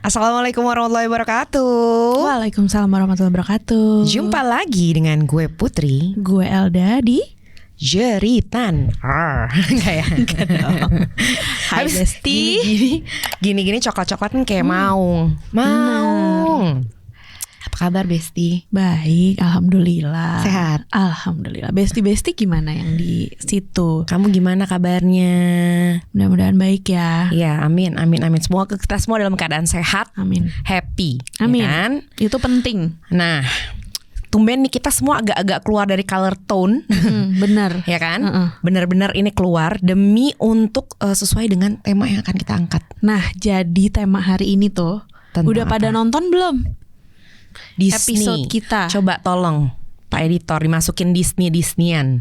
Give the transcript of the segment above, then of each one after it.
Assalamualaikum warahmatullahi wabarakatuh. Waalaikumsalam warahmatullahi wabarakatuh. Jumpa lagi dengan gue Putri, Gue Elda di Jeritan. Enggak ya? Enggak dong. Hai Besti. Gini coklat-coklat kan kayak mau. Apa kabar Besti? Baik, alhamdulillah. Sehat? Alhamdulillah. Besti gimana yang di situ? Kamu gimana kabarnya? Mudah-mudahan baik ya. Ya, amin. Semua kita semua dalam keadaan sehat, Amin. happy. Amin. Ya kan? Itu penting. Nah, tumben nih kita semua agak-agak keluar dari color tone. Bener. Ya kan? Bener-bener ini keluar demi untuk sesuai dengan tema yang akan kita angkat. Nah, jadi tema hari ini tuh Tentang udah pada apa? nonton belum? Disney. Episode kita. Coba tolong Pak Editor dimasukin Disneyan.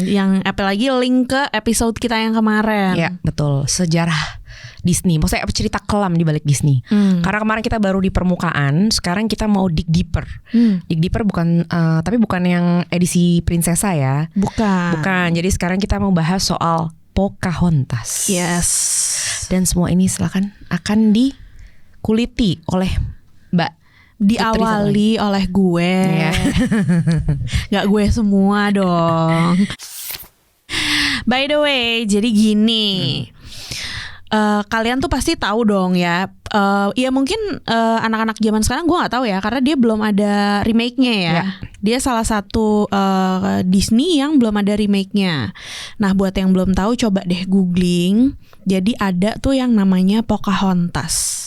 Yang apalagi link ke episode kita yang kemarin. Ya, betul. Sejarah Disney. Maksudnya cerita kelam di balik Disney. Karena kemarin kita baru di permukaan, sekarang kita mau dig deeper. Dig deeper bukan tapi bukan yang edisi prinsesa ya. Bukan. Jadi sekarang kita mau bahas soal Pocahontas. Yes. Dan semua ini silakan akan dikuliti oleh Mbak Diawali oleh gue. Ya. Gak gue semua dong. By the way, jadi gini. Kalian tuh pasti tahu dong ya. Ya mungkin anak-anak zaman sekarang gue nggak tahu ya, karena dia belum ada remake-nya ya. Dia salah satu Disney yang belum ada remake-nya. Nah, buat yang belum tahu coba deh googling. Jadi ada tuh yang namanya Pocahontas.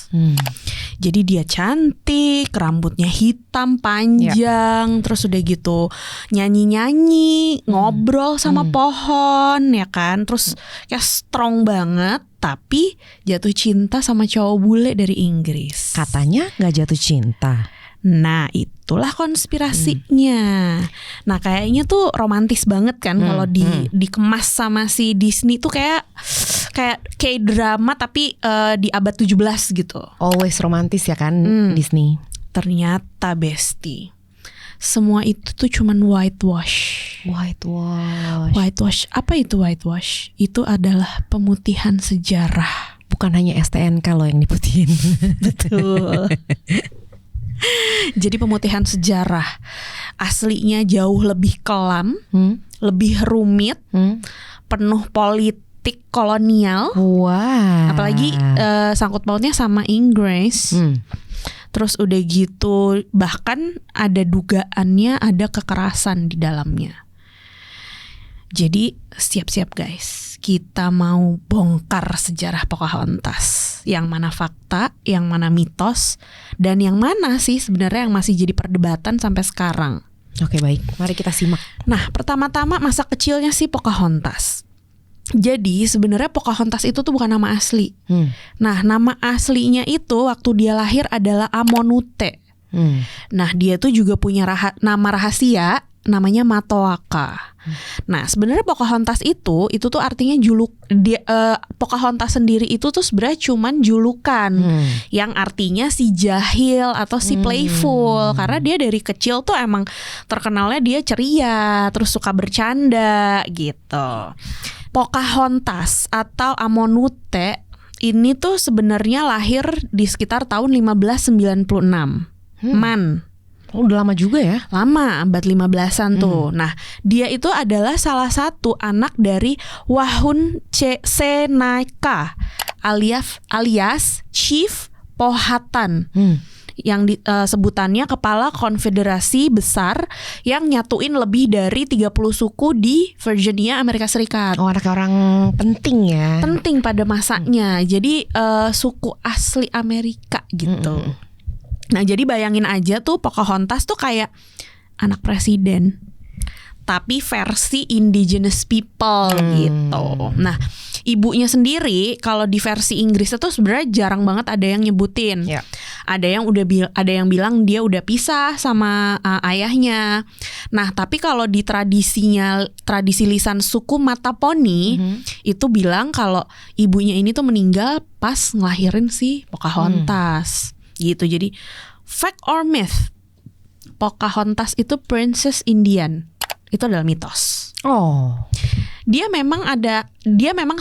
Jadi dia cantik, rambutnya hitam panjang, terus udah gitu nyanyi-nyanyi, ngobrol sama pohon, ya kan? Terus kayak strong banget, tapi jatuh cinta sama cowok bule dari Inggris. Katanya nggak jatuh cinta. Nah, itulah konspirasinya. Nah, kayaknya tuh romantis banget kan kalau dikemas sama si Disney tuh kayak drama tapi di abad 17 gitu. Always romantis ya kan Disney. Ternyata Besti, semua itu tuh cuman whitewash. Whitewash. Apa itu whitewash? Itu adalah pemutihan sejarah. Bukan hanya STNK loh yang diputihin. Betul. Jadi pemutihan sejarah aslinya jauh lebih kelam, lebih rumit, penuh politik kolonial. Wah. Apalagi sangkut pautnya sama Inggris. Terus udah gitu bahkan ada dugaannya ada kekerasan di dalamnya. Jadi siap-siap guys, kita mau bongkar sejarah Pocahontas. Yang mana fakta, yang mana mitos, dan yang mana sih sebenarnya yang masih jadi perdebatan sampai sekarang. Oke, baik, mari kita simak. Nah, pertama-tama masa kecilnya si Pocahontas. Jadi sebenarnya Pocahontas itu tuh bukan nama asli. Nah, nama aslinya itu waktu dia lahir adalah Amonute. Nah, dia tuh juga punya nama rahasia namanya Matoaka. Nah, sebenarnya Pocahontas itu tuh artinya Pocahontas sendiri itu tuh sebenarnya cuman julukan yang artinya si jahil atau si playful, karena dia dari kecil tuh emang terkenalnya dia ceria, terus suka bercanda gitu. Pocahontas atau Amonute ini tuh sebenarnya lahir di sekitar tahun 1596. Oh, udah lama juga ya? Lama, abad 15-an tuh. Nah, dia itu adalah salah satu anak dari Wahun Senaca alias Chief Powhatan. Yang sebutannya kepala konfederasi besar yang nyatuin lebih dari 30 suku di Virginia, Amerika Serikat. Oh, anak orang penting ya. Penting pada masanya. Jadi suku asli Amerika gitu. Nah, jadi bayangin aja tuh Pocahontas tuh kayak anak presiden, tapi versi indigenous people gitu. Nah, ibunya sendiri kalau di versi Inggris itu sebenarnya jarang banget ada yang nyebutin. Ada yang bilang dia udah pisah sama ayahnya. Nah, tapi kalau di tradisi lisan suku Mataponi itu bilang kalau ibunya ini tuh meninggal pas ngelahirin si Pocahontas. Gitu. Jadi fact or myth, Pocahontas itu princess Indian. Itu adalah mitos. dia memang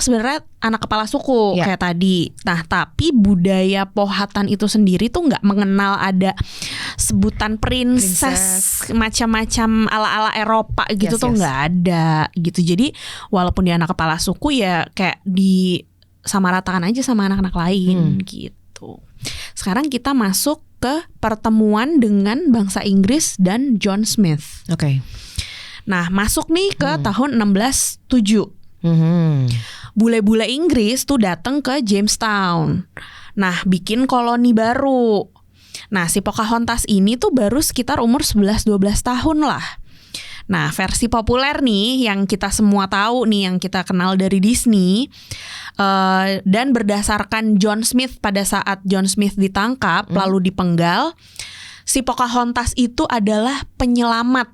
sebenarnya anak kepala suku kayak tadi. Nah, tapi budaya Powhatan itu sendiri tuh nggak mengenal ada sebutan princess macam-macam ala-ala Eropa gitu tuh nggak ada gitu. Jadi walaupun dia anak kepala suku ya kayak disamaratakan aja sama anak-anak lain gitu. Sekarang kita masuk ke pertemuan dengan bangsa Inggris dan John Smith. Oke. Nah, masuk nih ke tahun 1607. Bule-bule Inggris tuh datang ke Jamestown. Nah, bikin koloni baru. Nah, si Pocahontas ini tuh baru sekitar umur 11-12 tahun lah. Nah, versi populer nih yang kita semua tahu nih, yang kita kenal dari Disney, dan berdasarkan John Smith pada saat John Smith ditangkap lalu dipenggal, si Pocahontas itu adalah penyelamat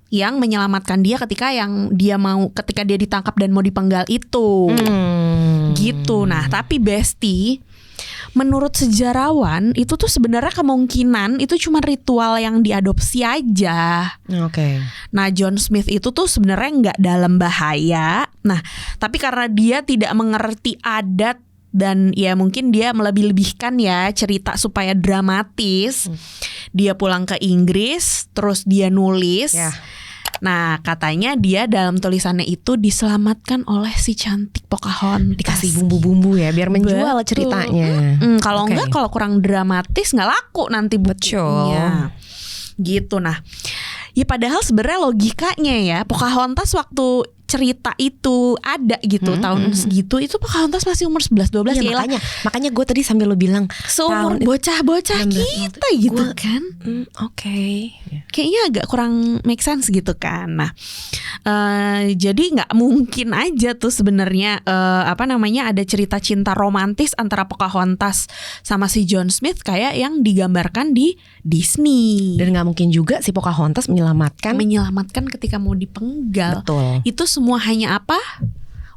yang menyelamatkan dia ketika dia ditangkap dan mau dipenggal itu. Gitu. Nah, tapi Besti, menurut sejarawan itu tuh sebenarnya kemungkinan itu cuma ritual yang diadopsi aja. Oke. Nah, John Smith itu tuh sebenarnya nggak dalam bahaya. Nah, tapi karena dia tidak mengerti adat dan ya mungkin dia melebih-lebihkan ya cerita supaya dramatis. Dia pulang ke Inggris, terus dia nulis. Nah, katanya dia dalam tulisannya itu diselamatkan oleh si cantik Pocahontas. Dikasih bumbu-bumbu ya biar menjual ceritanya. Kalau enggak, kalau kurang dramatis nggak laku nanti bukunya. Gitu. Nah, ya padahal sebenarnya logikanya ya Pocahontas waktu cerita itu ada gitu tahun segitu itu Pocahontas masih umur 11-12 ya. Makanya gue tadi sambil lo bilang seumur bocah-bocah kita gitu kan. Oke. Kayaknya agak kurang make sense gitu kan. Nah, jadi nggak mungkin aja tuh sebenarnya ada cerita cinta romantis antara Pocahontas sama si John Smith kayak yang digambarkan di Disney. Dan nggak mungkin juga si Pocahontas menyelamatkan ketika mau dipenggal. Betul. Itu semua hanya apa?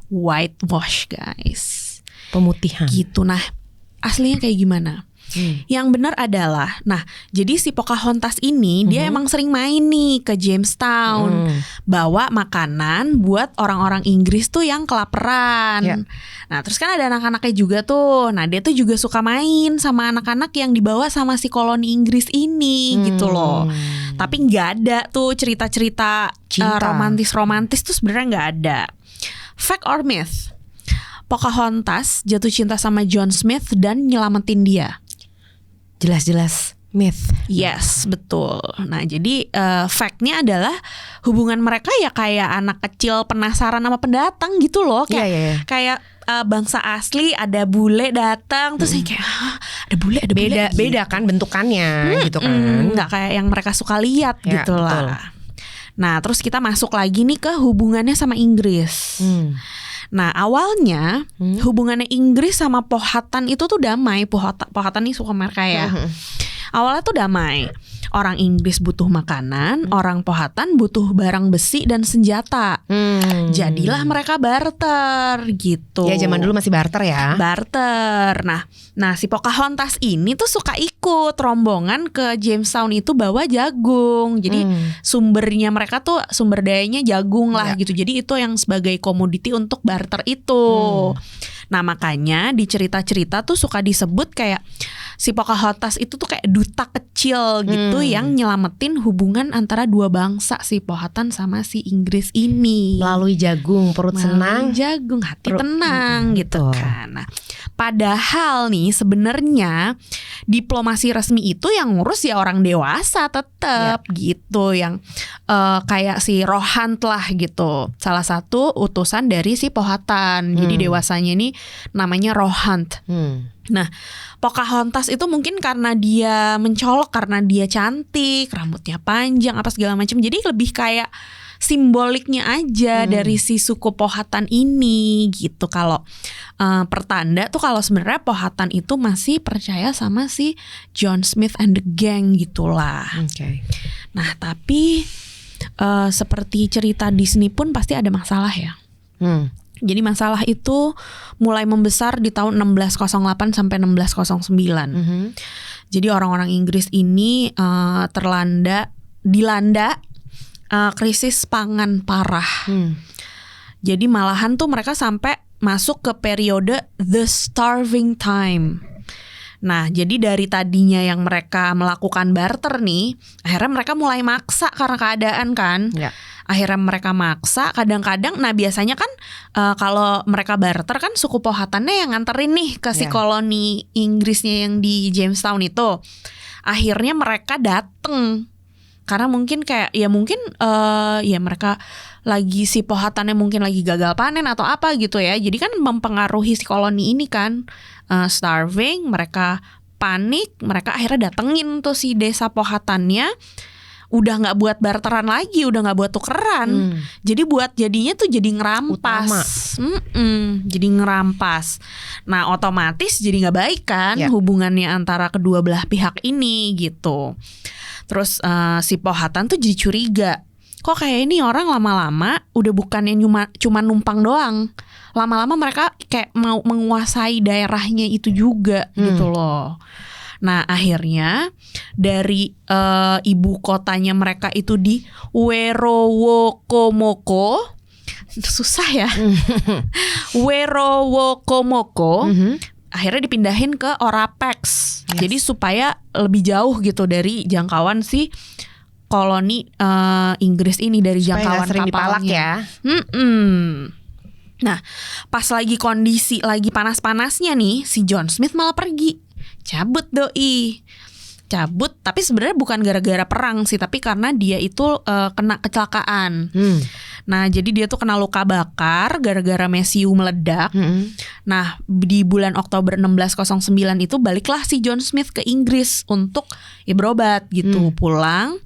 Whitewash, guys. Pemutihan. Gitu. Nah, aslinya kayak gimana? Yang benar adalah, nah, jadi si Pocahontas ini dia emang sering main nih ke Jamestown, bawa makanan buat orang-orang Inggris tuh yang kelaparan. Nah, terus kan ada anak-anaknya juga tuh. Nah, dia tuh juga suka main sama anak-anak yang dibawa sama si koloni Inggris ini gitu loh. Tapi nggak ada tuh cerita-cerita romantis-romantis tuh sebenarnya nggak ada. Fact or myth? Pocahontas jatuh cinta sama John Smith dan nyelamatin dia. Jelas-jelas myth. Yes, betul. Nah, jadi fact-nya adalah hubungan mereka ya kayak anak kecil penasaran sama pendatang gitu loh. Kayak bangsa asli ada bule datang terus kayak ada bule beda gitu. Beda kan bentukannya gitu kan. Nggak kayak yang mereka suka lihat gitu lah. Betul. Nah, terus kita masuk lagi nih ke hubungannya sama Inggris. Nah, awalnya hubungannya Inggris sama Powhatan itu tuh damai. Powhatan ini suku mereka ya. Awalnya tuh damai. Orang Inggris butuh makanan, orang Powhatan butuh barang besi dan senjata. Jadilah mereka barter gitu. Ya zaman dulu masih barter ya. Barter. Nah si Pocahontas ini tuh suka ikut rombongan ke Jamestown itu bawa jagung. Jadi sumbernya mereka tuh sumber dayanya jagung lah gitu. Jadi itu yang sebagai komoditi untuk barter itu. Nah, makanya di cerita-cerita tuh suka disebut kayak si Pocahontas itu tuh kayak duta kecil gitu yang nyelamatin hubungan antara dua bangsa, si Powhatan sama si Inggris ini. Melalui jagung, perut senang, jagung, hati tenang gitu kan. Nah, padahal nih sebenarnya diplomasi resmi itu yang ngurus ya orang dewasa tetap gitu, yang kayak si Rohan lah gitu. Salah satu utusan dari si Powhatan. Jadi dewasanya ini namanya Rohan. Nah, Pocahontas itu mungkin karena dia mencolok, karena dia cantik, rambutnya panjang, apa segala macam. Jadi lebih kayak simboliknya aja dari si suku Powhatan ini gitu. Kalau pertanda tuh kalau sebenarnya Powhatan itu masih percaya sama si John Smith and the gang gitulah. Nah, tapi seperti cerita Disney pun pasti ada masalah ya. Jadi masalah itu mulai membesar di tahun 1608 sampai 1609. Jadi orang-orang Inggris ini dilanda krisis pangan parah. Jadi malahan tuh mereka sampai masuk ke periode the starving time. Nah, jadi dari tadinya yang mereka melakukan barter nih, akhirnya mereka mulai maksa karena keadaan kan. Ya. Akhirnya mereka maksa, kadang-kadang, nah biasanya kan kalau mereka barter kan suku Powhatannya yang nganterin nih ke si koloni Inggrisnya yang di Jamestown itu. Akhirnya mereka dateng. Karena mungkin kayak ya mereka lagi si Powhatannya mungkin lagi gagal panen atau apa gitu ya. Jadi kan mempengaruhi si koloni ini kan. Starving, mereka panik, mereka akhirnya datengin tuh si desa Powhatannya. Udah nggak buat barteran lagi, udah nggak buat tukeran. Jadi jadinya tuh jadi ngerampas. Jadi ngerampas. Nah otomatis jadi nggak baik kan hubungannya antara kedua belah pihak ini gitu. Terus si Powhatan tuh jadi curiga. Kok kayak ini orang lama-lama udah bukannya cuma numpang doang. Lama-lama mereka kayak mau menguasai daerahnya itu juga gitu loh. Nah akhirnya dari ibu kotanya mereka itu di Werowokomoko, susah ya, Werowokomoko, akhirnya dipindahin ke Orapex. Jadi supaya lebih jauh gitu dari jangkauan si koloni Inggris ini, dari jangkauan kapalnya. Nah, pas lagi kondisi lagi panas-panasnya nih, si John Smith malah pergi. Cabut tapi sebenarnya bukan gara-gara perang sih, tapi karena dia itu kena kecelakaan. Nah, jadi dia tuh kena luka bakar gara-gara mesiu meledak. Nah, di bulan Oktober 1609 itu baliklah si John Smith ke Inggris untuk berobat gitu, pulang.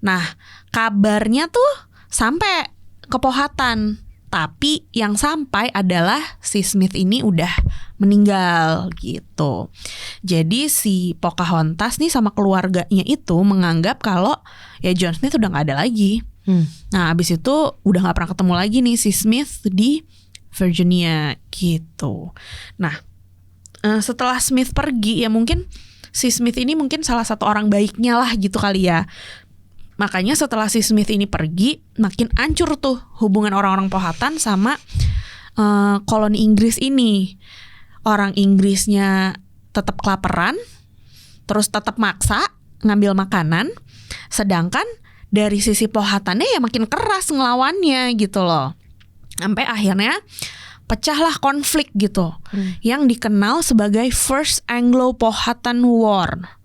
Nah, kabarnya tuh sampai ke Powhatan. Tapi yang sampai adalah si Smith ini udah meninggal gitu. Jadi si Pocahontas nih sama keluarganya itu menganggap kalau ya John Smith udah gak ada lagi. Nah abis itu udah gak pernah ketemu lagi nih si Smith di Virginia gitu. Nah setelah Smith pergi ya mungkin si Smith ini mungkin salah satu orang baiknya lah gitu kali ya. Makanya setelah si Smith ini pergi, makin hancur tuh hubungan orang-orang Powhatan sama koloni Inggris ini. Orang Inggrisnya tetap kelaparan, terus tetap maksa ngambil makanan, sedangkan dari sisi Powhatannya ya makin keras ngelawannya gitu loh. Sampai akhirnya pecahlah konflik gitu, yang dikenal sebagai First Anglo-Powhatan War.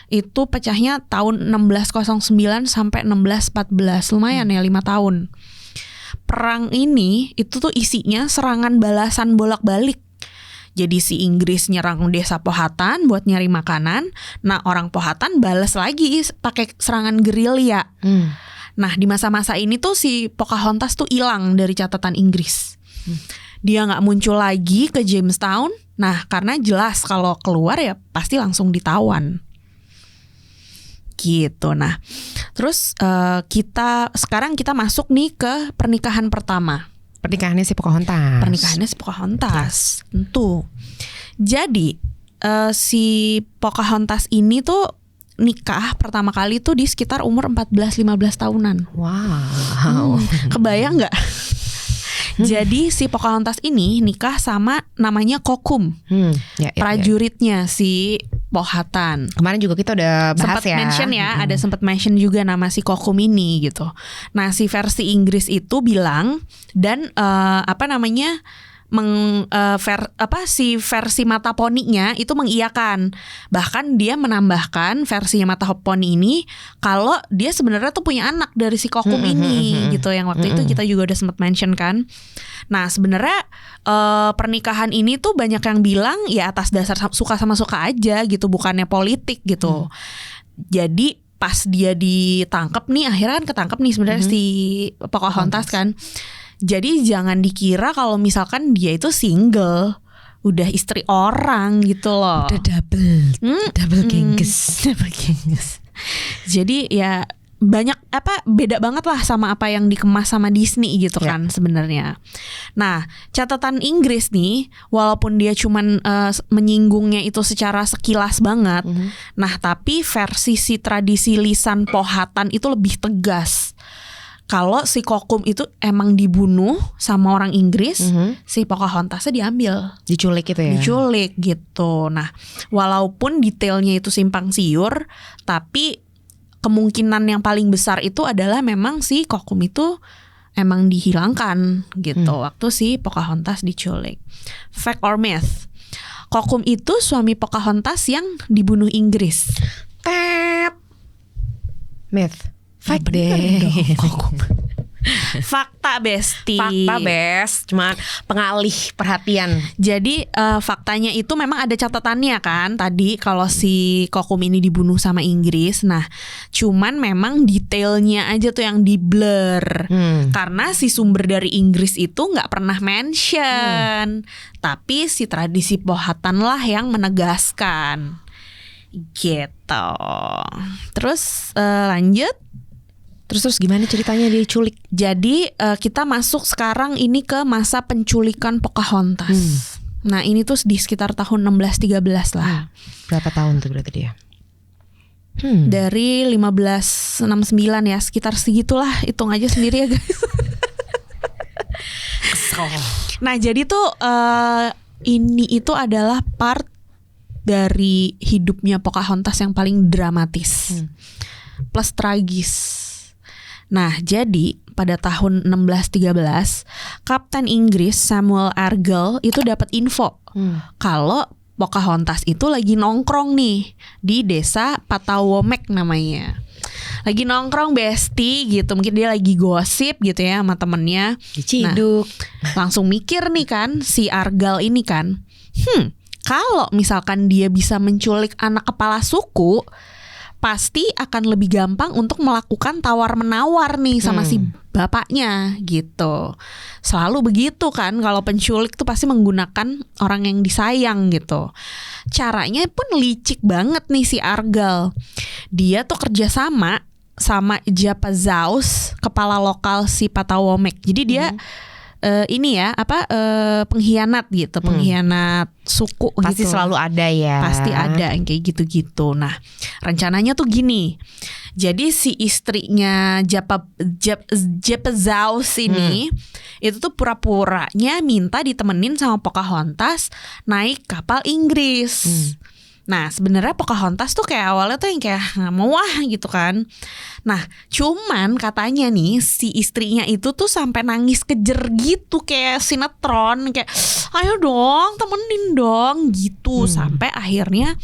Itu pecahnya tahun 1609 sampai 1614, lumayan ya 5 tahun. Perang ini itu tuh isinya serangan balasan bolak-balik. Jadi si Inggris nyerang desa Powhatan buat nyari makanan. Nah orang Powhatan balas lagi pakai serangan gerilya. Nah di masa-masa ini tuh si Pocahontas tuh hilang dari catatan Inggris. Dia gak muncul lagi ke Jamestown. Nah karena jelas kalau keluar ya pasti langsung ditawan gitu. Nah, terus sekarang kita masuk nih ke pernikahan pertama. Pernikahannya si Pocahontas. Tentu. Jadi si Pocahontas ini tuh nikah pertama kali tuh di sekitar umur 14-15 tahunan. Wow. Kebayang nggak? Jadi si Pocahontas ini nikah sama namanya Kokum, prajuritnya si Powhatan. Kemarin juga kita udah bahas ada sempat mention juga nama si Kokum ini gitu. Nah si versi Inggris itu bilang dan si versi mata poninya itu mengiyakan. Bahkan dia menambahkan versinya mata poni ini kalau dia sebenarnya tuh punya anak dari si Kokum ini gitu, yang waktu itu kita juga udah sempat mention kan. Nah sebenarnya pernikahan ini tuh banyak yang bilang ya atas dasar suka sama suka aja gitu, bukannya politik gitu. Jadi pas dia ditangkap nih, akhirnya kan ketangkep nih sebenarnya si Pocahontas kan. Jadi jangan dikira kalau misalkan dia itu single, udah istri orang gitu loh. Udah double gengges. Jadi ya banyak beda banget lah sama apa yang dikemas sama Disney gitu kan sebenarnya. Nah catatan Inggris nih, walaupun dia cuman menyinggungnya itu secara sekilas banget, nah tapi versi si tradisi lisan Powhatan itu lebih tegas. kalau si Kokum itu emang dibunuh sama orang Inggris, si Pocahontasnya diambil, diculik gitu ya. Diculik gitu. Nah, walaupun detailnya itu simpang siur, tapi kemungkinan yang paling besar itu adalah memang si Kokum itu emang dihilangkan gitu waktu si Pocahontas diculik. Fact or myth? Kokum itu suami Pocahontas yang dibunuh Inggris. Myth. Fact deh. Fakta Besti. Fakta Bes, cuma pengalih perhatian. Jadi faktanya itu memang ada catatannya kan tadi kalau si Kokum ini dibunuh sama Inggris. Nah, cuman memang detailnya aja tuh yang di blur. Karena si sumber dari Inggris itu nggak pernah mention. Tapi si tradisi Powhatan lah yang menegaskan. Gitu. Terus lanjut. Terus gimana ceritanya dia diculik? Jadi kita masuk sekarang ini ke masa penculikan Pocahontas. Nah ini tuh di sekitar tahun 1613 lah. Berapa tahun tuh berarti dia? Dari 1569 ya, sekitar segitulah, hitung aja sendiri ya guys. Nah jadi tuh ini itu adalah part dari hidupnya Pocahontas yang paling dramatis plus tragis. Nah, jadi pada tahun 1613, Kapten Inggris Samuel Argyle itu dapat info kalau Pocahontas itu lagi nongkrong nih di desa Patawomek namanya. Lagi nongkrong Besti gitu, mungkin dia lagi gosip gitu ya sama temennya. Diciduk. Nah, langsung mikir nih kan si Argyle ini kan, kalau misalkan dia bisa menculik anak kepala suku, pasti akan lebih gampang untuk melakukan tawar-menawar nih sama si bapaknya gitu. Selalu begitu kan, kalau penculik tuh pasti menggunakan orang yang disayang gitu. Caranya pun licik banget nih si Argyle. Dia tuh kerjasama sama Japazaws, kepala lokal si Patawomek. Jadi dia pengkhianat gitu, pengkhianat suku pasti gitu. Selalu ada ya. Pasti ada yang kayak gitu-gitu. Nah, rencananya tuh gini. Jadi si istrinya Japazaws ini itu tuh pura-puranya minta ditemenin sama Pocahontas naik kapal Inggris. Nah sebenarnya Pocahontas tuh kayak awalnya tuh yang kayak nggak mau gitu kan. Nah cuman katanya nih si istrinya itu tuh sampai nangis kejer gitu kayak sinetron, kayak ayo dong temenin dong gitu. Sampai akhirnya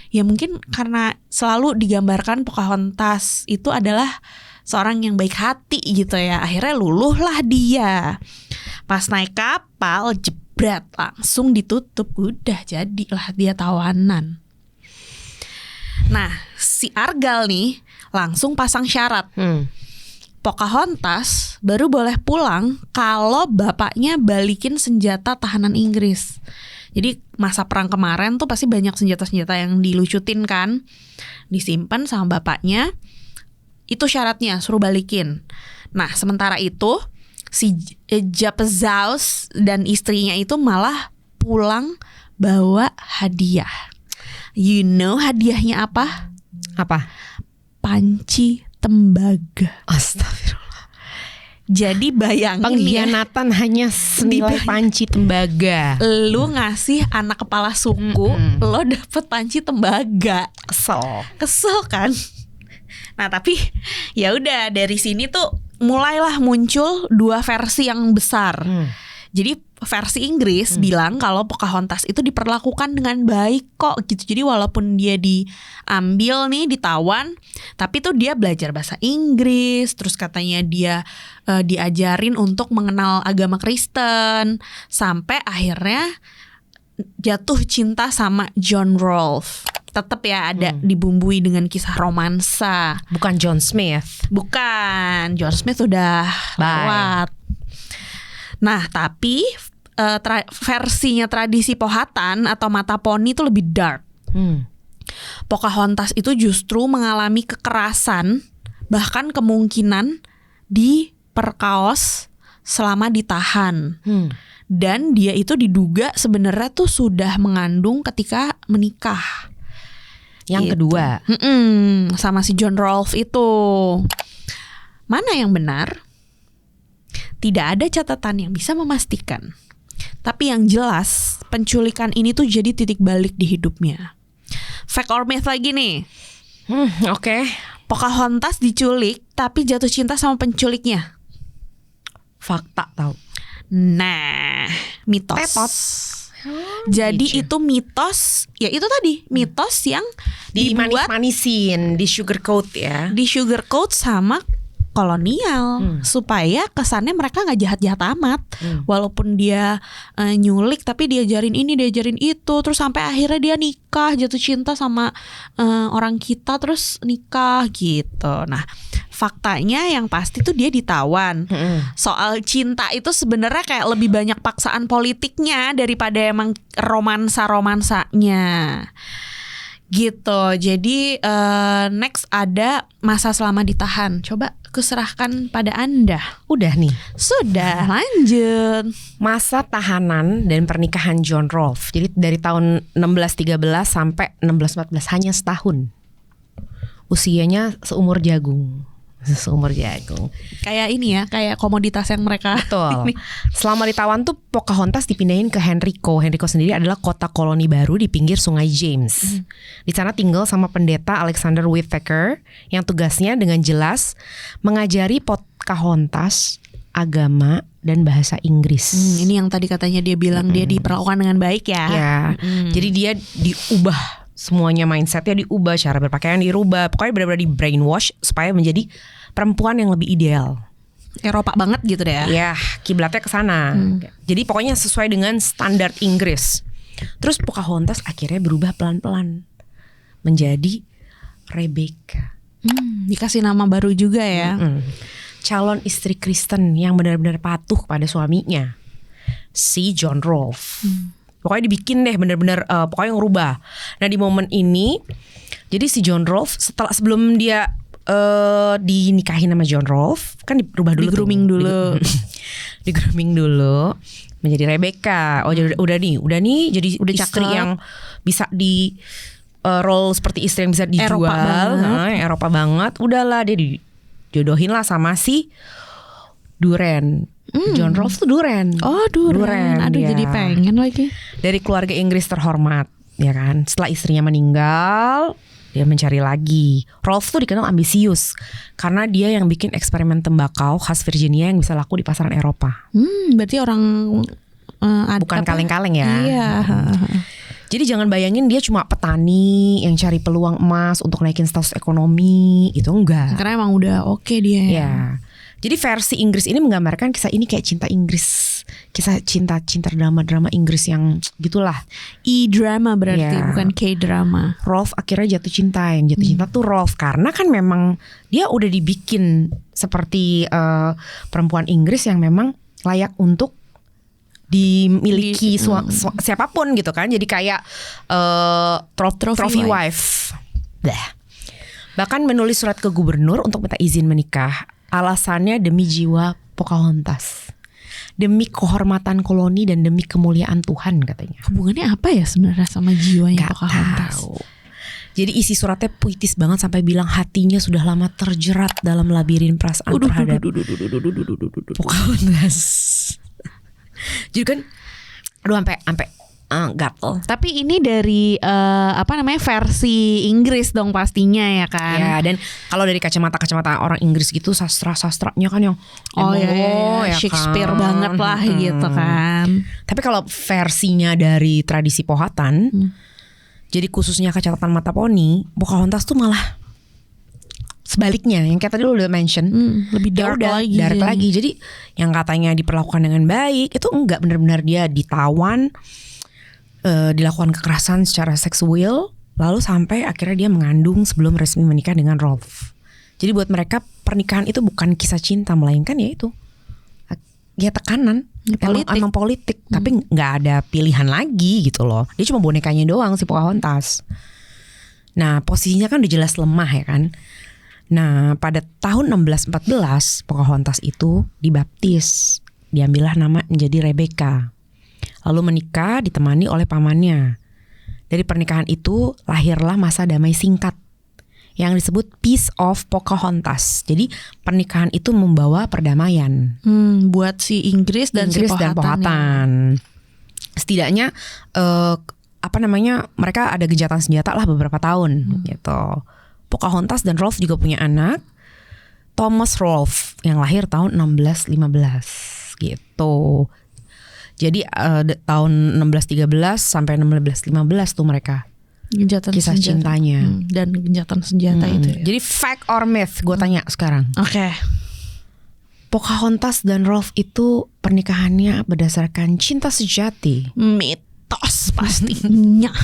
ya mungkin karena selalu digambarkan Pocahontas itu adalah seorang yang baik hati gitu ya, akhirnya luluhlah dia. Pas naik kapal jebret langsung ditutup, udah jadilah dia tawanan. Nah, si Argyle nih langsung pasang syarat. Pocahontas baru boleh pulang kalau bapaknya balikin senjata tahanan Inggris. Jadi masa perang kemarin tuh pasti banyak senjata-senjata yang dilucutin kan, disimpan sama bapaknya. Itu syaratnya, suruh balikin. Nah, sementara itu si Japazaws dan istrinya itu malah pulang bawa hadiah. You know hadiahnya apa? Apa? Panci tembaga. Astagfirullah. Jadi bayangin pengkhianatan ya, hanya senilai panci tembaga. Lu ngasih anak kepala suku, lo dapet panci tembaga. Kesel kan? Nah tapi ya udah dari sini tuh mulailah muncul dua versi yang besar. Jadi versi Inggris bilang kalau Pocahontas itu diperlakukan dengan baik kok gitu. Jadi walaupun dia diambil nih, ditawan, tapi tuh dia belajar bahasa Inggris. Terus katanya dia diajarin untuk mengenal agama Kristen. Sampai akhirnya jatuh cinta sama John Rolfe. Tetap ya ada dibumbui dengan kisah romansa. Bukan John Smith. Bukan, John Smith udah lewat. Nah tapi versinya tradisi Powhatan atau mata poni itu lebih dark. Pocahontas itu justru mengalami kekerasan, bahkan kemungkinan diperkaos selama ditahan. Dan dia itu diduga sebenarnya tuh sudah mengandung ketika menikah. Yang kedua sama si John Rolfe itu. Mana yang benar? Tidak ada catatan yang bisa memastikan. Tapi yang jelas, penculikan ini tuh jadi titik balik di hidupnya. Fact or myth lagi nih. Oke. Pocahontas diculik tapi jatuh cinta sama penculiknya. Fakta tau. Nah, mitos. Tetot. Jadi Gitu. itu mitos, ya itu tadi mitos yang dibuat Dimanis-manisin, di sugarcoat ya. di sugarcoat sama kolonial supaya kesannya mereka nggak jahat-jahat amat. Walaupun dia nyulik tapi diajarin ini diajarin itu, terus sampai akhirnya dia nikah, jatuh cinta sama orang kita, terus nikah gitu. Nah, faktanya yang pasti tuh dia ditawan. Soal cinta itu sebenarnya kayak lebih banyak paksaan politiknya daripada emang romansa-romansanya gitu. Jadi next ada masa selama ditahan. Coba kuserahkan pada Anda. Udah nih. Sudah, lanjut. Masa tahanan dan pernikahan John Rolfe. Jadi dari tahun 1613 sampai 1614, hanya setahun. Usianya seumur jagung. Seumur jagung. Kayak ini ya, kayak komoditas yang mereka. Betul. Selama ditawan tuh Pocahontas dipindahin ke Henrico. Henrico sendiri adalah kota koloni baru di pinggir Sungai James. Di sana tinggal sama pendeta Alexander Whittaker yang tugasnya dengan jelas mengajari Pocahontas agama dan bahasa Inggris. Ini yang tadi katanya dia bilang dia diperlakukan dengan baik ya. Ya. Jadi dia diubah semuanya, mindsetnya diubah, cara berpakaian dirubah. Pokoknya benar-benar di brainwash supaya menjadi perempuan yang lebih ideal. Eropa banget gitu deh ya. Ya, kiblatnya ke sana. Jadi pokoknya sesuai dengan standar Inggris. Terus Pocahontas akhirnya berubah pelan-pelan menjadi Rebecca. Dikasih nama baru juga ya. Calon istri Kristen yang benar-benar patuh pada suaminya, si John Rolfe. Pokoknya dibikin deh benar-benar pokoknya ngerubah. Nah di momen ini, jadi si John Rolfe sebelum dia dinikahin sama John Rolfe kan dirubah dulu, di grooming dulu menjadi Rebecca. Oh jadi udah nih jadi Udah istri cakep. yang bisa di role seperti istri yang bisa dijual, Eropa banget. Eropa banget. Udahlah dia dijodohin lah sama si Duren. John Rolfe tuh Duren. Oh, Duren. Aduh, ya. jadi pengen lagi. Dari keluarga Inggris terhormat, ya kan. Setelah istrinya meninggal, dia mencari lagi. Rolfe tuh dikenal ambisius karena dia yang bikin eksperimen tembakau khas Virginia yang bisa laku di pasaran Eropa. Berarti orang Bukan kaleng-kaleng ya. Iya. Jadi jangan bayangin dia cuma petani yang cari peluang emas untuk naikin status ekonomi, itu enggak. Karena emang udah oke dia. Ya. Jadi versi Inggris ini menggambarkan kisah ini kayak cinta Inggris, kisah cinta drama Inggris yang gitulah. E-drama berarti, Ya. bukan K-drama. Rolfe akhirnya jatuh cinta, yang jatuh cinta tuh Rolfe karena kan memang dia udah dibikin seperti perempuan Inggris yang memang layak untuk dimiliki siapapun gitu kan. Jadi kayak trophy wife. Bahkan menulis surat ke gubernur untuk minta izin menikah. Alasannya demi jiwa Pocahontas, demi kehormatan koloni dan demi kemuliaan Tuhan katanya. Hubungannya apa ya sebenarnya sama jiwanya Gak Pocahontas? tahu. Jadi isi suratnya puitis banget sampai bilang hatinya sudah lama terjerat dalam labirin perasaan terhadap Pocahontas. Jadi kan, aduh sampai gatel. Tapi ini dari versi Inggris dong pastinya ya kan? Ya, dan kalau dari kacamata orang Inggris gitu, sastranya kan yang ya Shakespeare kan? banget lah gitu kan. Tapi kalau versinya dari tradisi Powhatan, jadi khususnya kecatatan mata poni, Pocahontas tuh malah sebaliknya, yang kayak tadi lo udah mention, lebih dark lagi. Jadi yang katanya diperlakukan dengan baik itu enggak, benar-benar dia ditawan, dilakukan kekerasan secara seksual, lalu sampai akhirnya dia mengandung sebelum resmi menikah dengan Rolfe. Jadi buat mereka pernikahan itu bukan kisah cinta, melainkan ya itu ya tekanan, emang politik. Tapi nggak ada pilihan lagi gitu loh. Dia cuma bonekanya doang si Pocahontas. Nah posisinya kan udah jelas lemah ya kan. Nah pada tahun 1614 Pocahontas itu dibaptis, diambillah nama menjadi Rebecca. Lalu menikah ditemani oleh pamannya. Dari pernikahan itu lahirlah masa damai singkat yang disebut Peace of Pocahontas. Jadi pernikahan itu membawa perdamaian buat si Inggris dan Powhatan. Setidaknya mereka ada gencatan senjata lah beberapa tahun gitu. Pocahontas dan Rolfe juga punya anak, Thomas Rolfe, yang lahir tahun 1615 gitu. Jadi tahun 1613 sampai 1615 tuh mereka gencatan kisah senjata. cintanya Dan gencatan senjata itu ya. Jadi fact or myth, gue tanya sekarang. Oke. Pocahontas dan Rolfe itu pernikahannya berdasarkan cinta sejati. Mitos pastinya.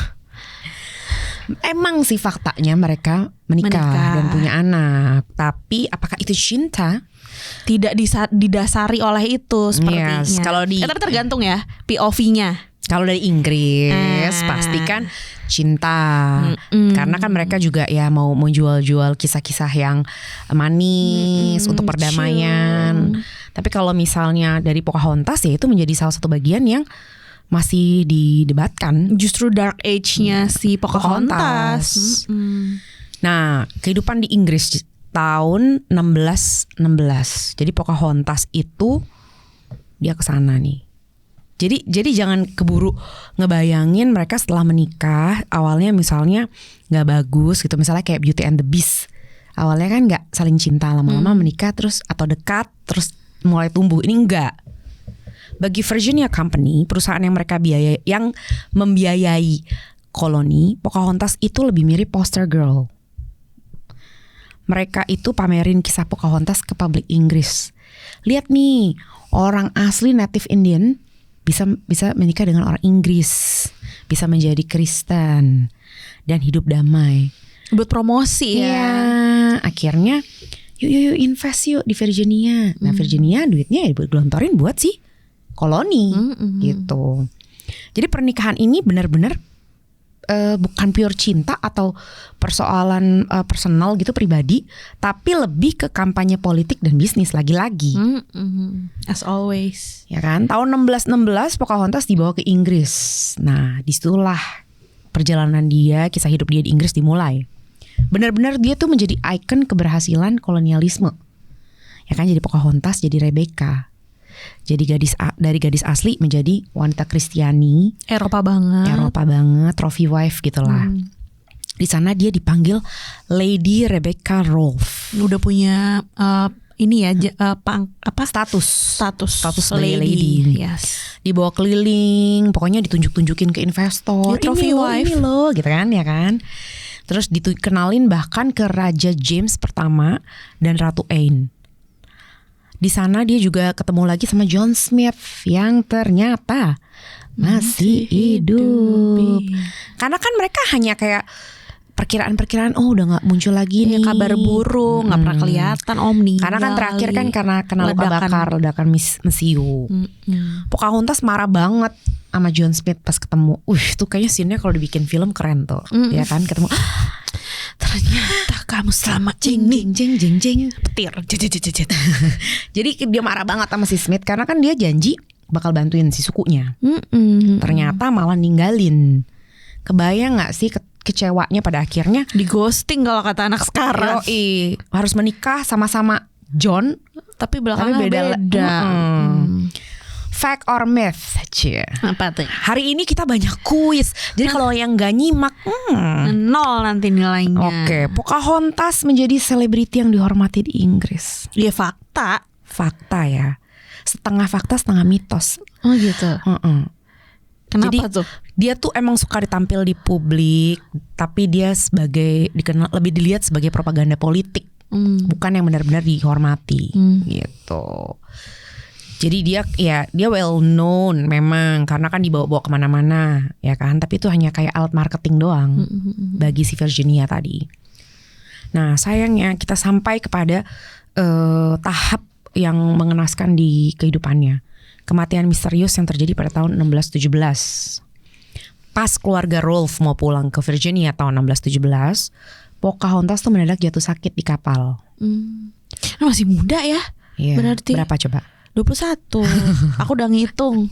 Emang sih faktanya mereka menikah dan punya anak. Tapi apakah itu cinta? Tidak didasari oleh itu sepertinya. Yes, kalau tapi tergantung ya POV-nya. Kalau dari Inggris pasti kan cinta. Karena kan mereka juga ya mau menjual-jual kisah-kisah yang manis untuk perdamaian. Tapi kalau misalnya dari Pocahontas ya itu menjadi salah satu bagian yang masih didebatkan. Justru dark age-nya si Pocahontas. Nah, kehidupan di Inggris tahun 1616. Jadi Pocahontas itu dia ke sana nih. Jadi jangan keburu ngebayangin mereka setelah menikah awalnya misalnya nggak bagus gitu, misalnya kayak Beauty and the Beast. Awalnya kan nggak saling cinta, lama-lama menikah terus atau dekat terus mulai tumbuh. Ini enggak. Bagi Virginia Company, perusahaan yang membiayai koloni, Pocahontas itu lebih mirip poster girl. Mereka itu pamerin kisah Pocahontas ke publik Inggris. Lihat nih, orang asli Native Indian bisa menikah dengan orang Inggris, bisa menjadi Kristen dan hidup damai. Buat promosi ya. Akhirnya yuk invest yuk di Virginia. Nah Virginia duitnya ya digelontorin buat sih koloni gitu. Jadi pernikahan ini benar-benar bukan pure cinta atau persoalan personal gitu pribadi, tapi lebih ke kampanye politik dan bisnis lagi-lagi. As always. Ya kan? Tahun 1616 Pocahontas dibawa ke Inggris. Nah, disitulah perjalanan dia, kisah hidup dia di Inggris dimulai. Benar-benar dia tuh menjadi ikon keberhasilan kolonialisme. Ya kan, jadi Pocahontas, jadi Rebecca. Jadi dari gadis asli menjadi wanita Kristiani, Eropa banget, trophy wife gitulah. Di sana dia dipanggil Lady Rebecca Rolfe. Udah punya ini ya status lady. Yes. Dibawa keliling, pokoknya ditunjuk-tunjukin ke investor. Trophy wife ini loh, gitu kan ya kan. Terus dikenalin bahkan ke Raja James pertama dan Ratu Anne. Di sana dia juga ketemu lagi sama John Smith yang ternyata masih hidup. Karena kan mereka hanya kayak perkiraan-perkiraan, oh udah nggak muncul lagi nih, kabar burung, nggak pernah kelihatan meninggal. Karena kan terakhir kan karena kena luka bakar, ledakan mesiu. Pocahontas marah banget sama John Smith pas ketemu. Tuh kayaknya scene-nya kalau dibikin film keren tuh, ya kan, ketemu. Ternyata kamu selamat jeng petir. Jadi dia marah banget sama si Smith karena kan dia janji bakal bantuin si sukunya. Ternyata malah ninggalin. Kebayang nggak sih kecewanya pada akhirnya? Di ghosting kalau kata anak sekarang. Harus menikah sama-sama John, tapi belakangnya beda. Fact or myth, Apa tuh? Hari ini kita banyak kuis. Jadi kalau yang gak nyimak, 0 nanti nilainya. Oke, Pocahontas menjadi selebriti yang dihormati di Inggris. Iya, fakta ya. Setengah fakta, setengah mitos. Oh gitu. Kenapa Jadi, tuh? Dia tuh emang suka ditampil di publik, tapi dia lebih dilihat sebagai propaganda politik, bukan yang benar-benar dihormati, gitu. Jadi dia well known memang karena kan dibawa-bawa kemana-mana ya kan. Tapi itu hanya kayak alat marketing doang bagi si Virginia tadi. Nah sayangnya kita sampai kepada tahap yang mengenaskan di kehidupannya. Kematian misterius yang terjadi pada tahun 1617. Pas keluarga Rolfe mau pulang ke Virginia tahun 1617, Pocahontas tuh mendadak jatuh sakit di kapal. Masih muda ya? Iya. Berarti berapa coba? 21. Aku udah ngitung.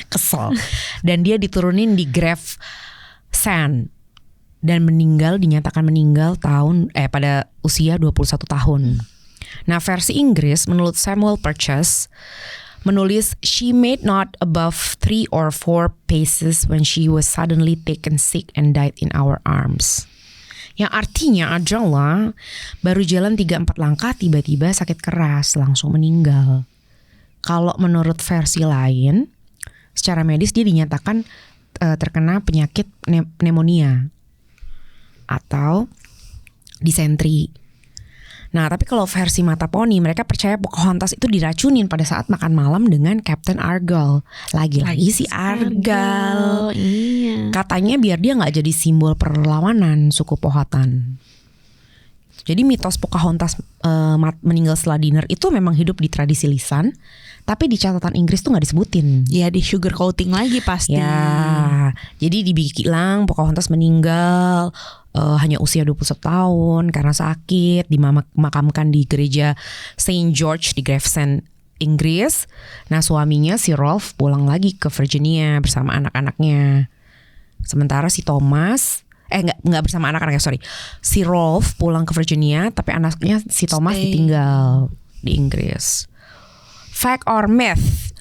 Kesel. Dan dia diturunin di Gravesend. dan dinyatakan meninggal pada usia 21 tahun. Nah, versi Inggris menurut Samuel Purchas menulis she made not above 3 or 4 paces when she was suddenly taken sick and died in our arms. Yang artinya adalah baru jalan 3-4 langkah tiba-tiba sakit keras langsung meninggal. Kalau menurut versi lain, secara medis dia dinyatakan terkena penyakit pneumonia atau disentri. Nah, tapi kalau versi Mata Poni, mereka percaya Pocahontas itu diracunin pada saat makan malam dengan Captain Argyle. Lagi-lagi si Argyle. Iya. Katanya biar dia nggak jadi simbol perlawanan suku Powhatan. Jadi mitos Pocahontas meninggal setelah dinner itu memang hidup di tradisi lisan, tapi di catatan Inggris tuh nggak disebutin. Ya di sugar coating lagi pasti. Ya, jadi dibilang Pocahontas meninggal hanya usia 21 tahun karena sakit, dimakamkan di gereja Saint George di Gravesend, Inggris. Nah, suaminya si Rolfe pulang lagi ke Virginia bersama anak-anaknya. Sementara si Thomas nggak bersama anak-anaknya, sorry. Si Rolfe pulang ke Virginia, tapi anaknya si Thomas ditinggal di Inggris. Fact or myth?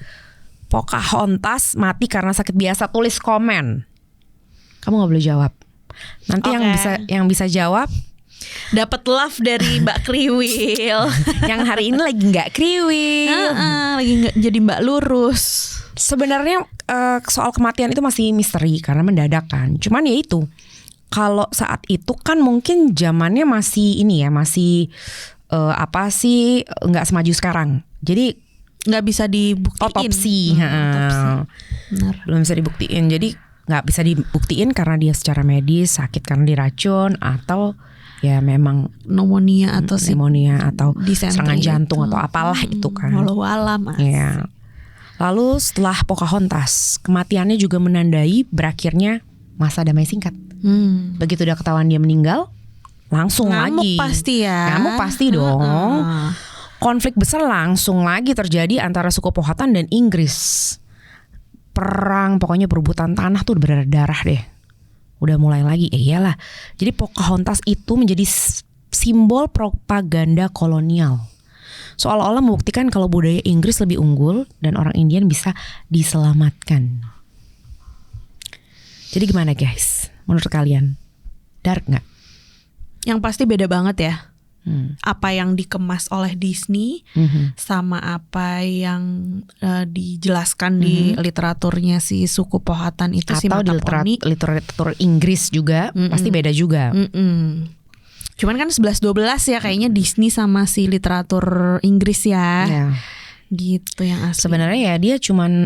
Pocahontas mati karena sakit biasa, tulis komen. Kamu nggak boleh jawab. Nanti yang bisa jawab dapat love dari Mbak Kriwil. Yang hari ini lagi nggak kriwil, lagi nggak jadi Mbak Lurus. Sebenarnya soal kematian itu masih misteri karena mendadak kan. Cuman ya itu, kalau saat itu kan mungkin zamannya masih nggak semaju sekarang. Jadi nggak bisa dibuktiin. Otopsi. Belum bisa dibuktiin. Jadi nggak bisa dibuktiin karena dia secara medis sakit karena diracun atau ya memang pneumonia atau serangan jantung atau apalah itu kan. Walau alam. Ya. Lalu setelah Pocahontas, kematiannya juga menandai berakhirnya masa damai singkat. Begitu udah ketahuan dia meninggal, langsung ngamuk lagi. Pasti ya. Ngamuk pasti dong. Konflik besar langsung lagi terjadi antara suku Powhatan dan Inggris. Perang, pokoknya perebutan tanah tuh berdarah deh. Udah mulai lagi, iyalah. Jadi Pocahontas itu menjadi simbol propaganda kolonial. Seolah-olah membuktikan kalau budaya Inggris lebih unggul dan orang Indian bisa diselamatkan. Jadi gimana guys? Menurut kalian, dark gak? Yang pasti beda banget ya. Apa yang dikemas oleh Disney sama apa yang dijelaskan di literaturnya si suku Powhatan itu si Mata Poni. Atau di literatur Inggris juga pasti beda juga. Cuman kan 11-12 ya kayaknya Disney sama si literatur Inggris ya. Gitu yang asli. Sebenarnya ya dia cuman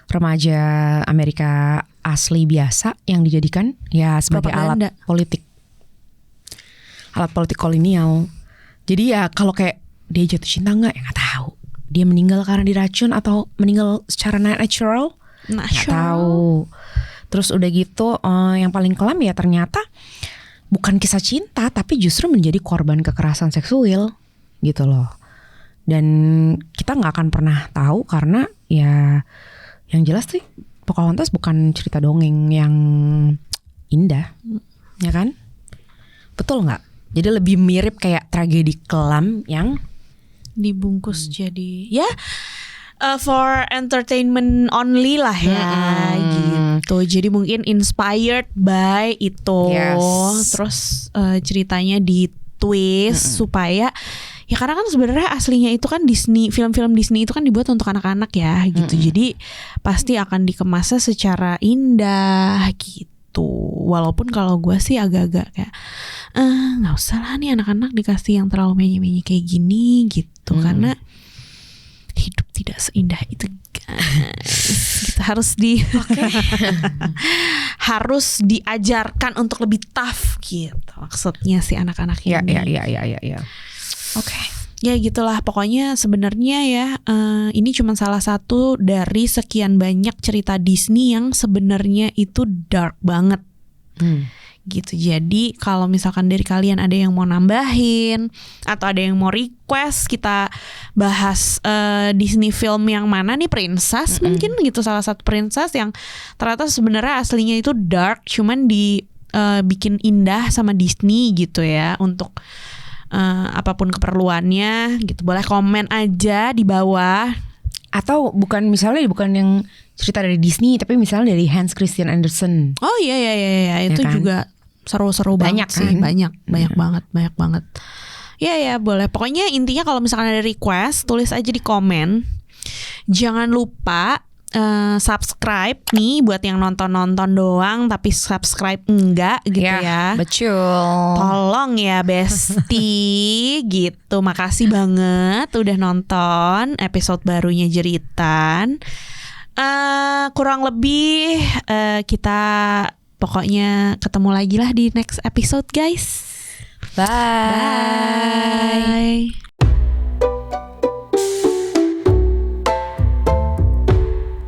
remaja Amerika asli biasa yang dijadikan ya sebagai propaganda. Alat politik kolonial. Jadi ya kalau kayak dia jatuh cinta nggak, ya nggak tahu. Dia meninggal karena diracun atau meninggal secara natural, nggak tahu. Terus udah gitu yang paling kelam ya ternyata bukan kisah cinta tapi justru menjadi korban kekerasan seksual gitu loh. Dan kita nggak akan pernah tahu karena ya yang jelas sih Pocahontas bukan cerita dongeng yang indah, ya kan? Betul nggak? Jadi lebih mirip kayak tragedi kelam yang dibungkus jadi ya for entertainment only lah ya gitu. Jadi mungkin inspired by itu. Terus ceritanya di twist supaya ya karena kan sebenarnya aslinya itu kan Disney, film-film Disney itu kan dibuat untuk anak-anak ya gitu. Jadi pasti akan dikemasnya secara indah gitu. Walaupun kalau gue sih agak-agak kayak nggak usah lah nih anak-anak dikasih yang terlalu menye-menye kayak gini gitu. Karena hidup tidak seindah itu guys. Kita harus harus diajarkan untuk lebih tough gitu maksudnya si anak-anak ini. Ya. Oke. Ya gitulah pokoknya sebenarnya ya ini cuma salah satu dari sekian banyak cerita Disney yang sebenarnya itu dark banget. Gitu. Jadi kalau misalkan dari kalian ada yang mau nambahin atau ada yang mau request kita bahas Disney film yang mana nih, princess mungkin gitu, salah satu princess yang ternyata sebenarnya aslinya itu dark cuman di bikin indah sama Disney gitu ya untuk apapun keperluannya gitu. Boleh komen aja di bawah. Atau bukan yang cerita dari Disney, tapi misalnya dari Hans Christian Andersen. Oh iya itu kan? juga seru-seru Banyak banget sih. kan? Banyak banget. Ya boleh. Pokoknya intinya kalau misalkan ada request, tulis aja di komen. Jangan lupa subscribe nih buat yang nonton doang tapi subscribe enggak gitu ya. Betul. Tolong ya Besti gitu. Makasih banget udah nonton episode barunya Jeritan. Kurang lebih kita pokoknya ketemu lagi lah di next episode guys. Bye. Bye.